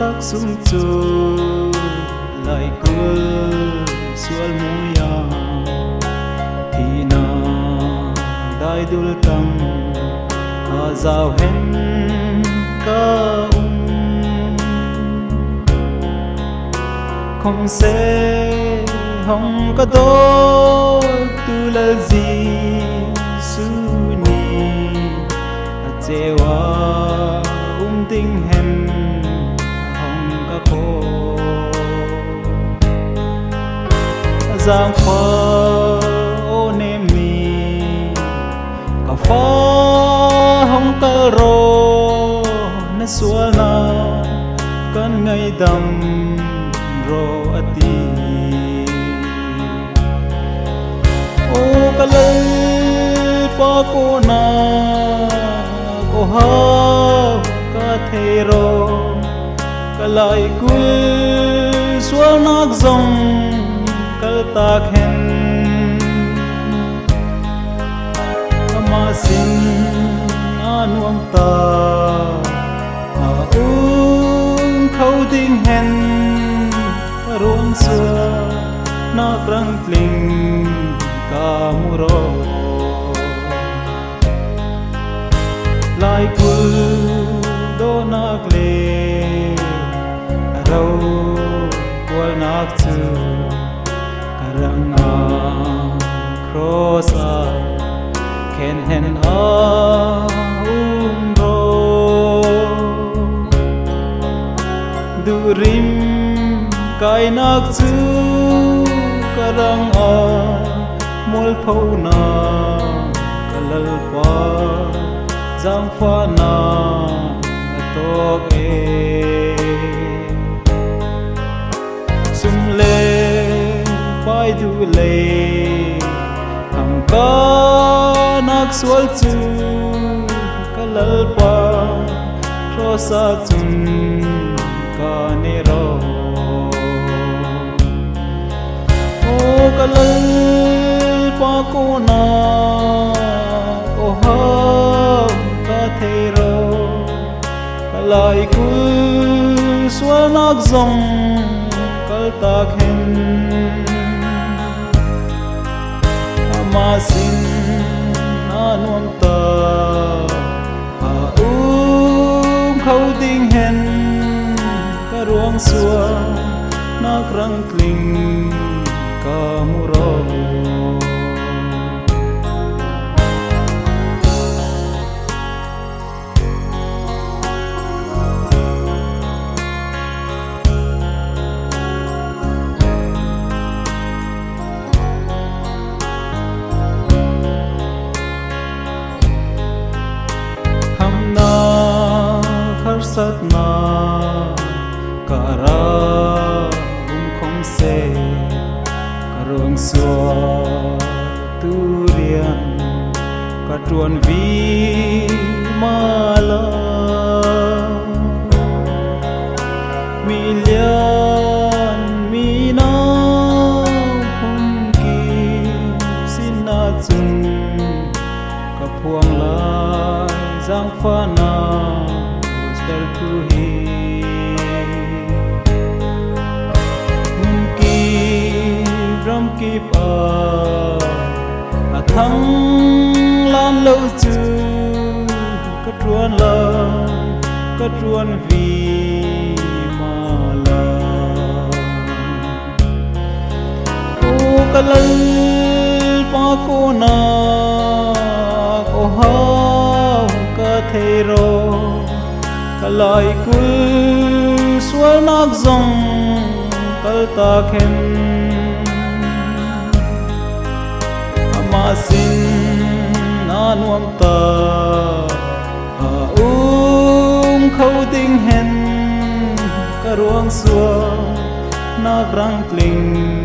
khắc sung chu lại cul sual muya thì na dai dul tam a zau hen ka không sẽ không có tốt tu là gì su ni chewa tình hem không có cô giang phơ ô nêm mi cả phơ không có rô nó xua na con ngày đầm rô ati ô cả lấy pa cô na cô ha thế ro cả lại cúi xuống nóc rồng cả ta khen mà xin an nuông ta khâu tinh hen ruộng xưa nó răng linh cả mù ro lại cúi do nak le rau wal nak chu karanga crossa ken hen ro durim kai nak chu karanga mol phau na kalal pa giang pha na to e sum le pai du le ham ka nak sual chu kalal pa rosa chun ka ne ro o kalal pa ko na o ha ka the ro lại cúi xuống nóc rồng cất ta khen mà xin an nuông ta khâu tinh hen cả ruộng xua nóc răng linh cả mù ro sát na cara không se karong xua tu rian cả truan vi ma la mi lian mi na không ki xin na chun cả phuang lai giang pha na tu hi ki ram ki pa thăng lan lâu chu cất truan la cất truan vi ma la ô cả lal pa cô na cô ha cả thế ro lại cúi xuống nóc rồng cất ta khen mà xin an nuông ta khâu tinh hen cả ruộng xua nóc răng linh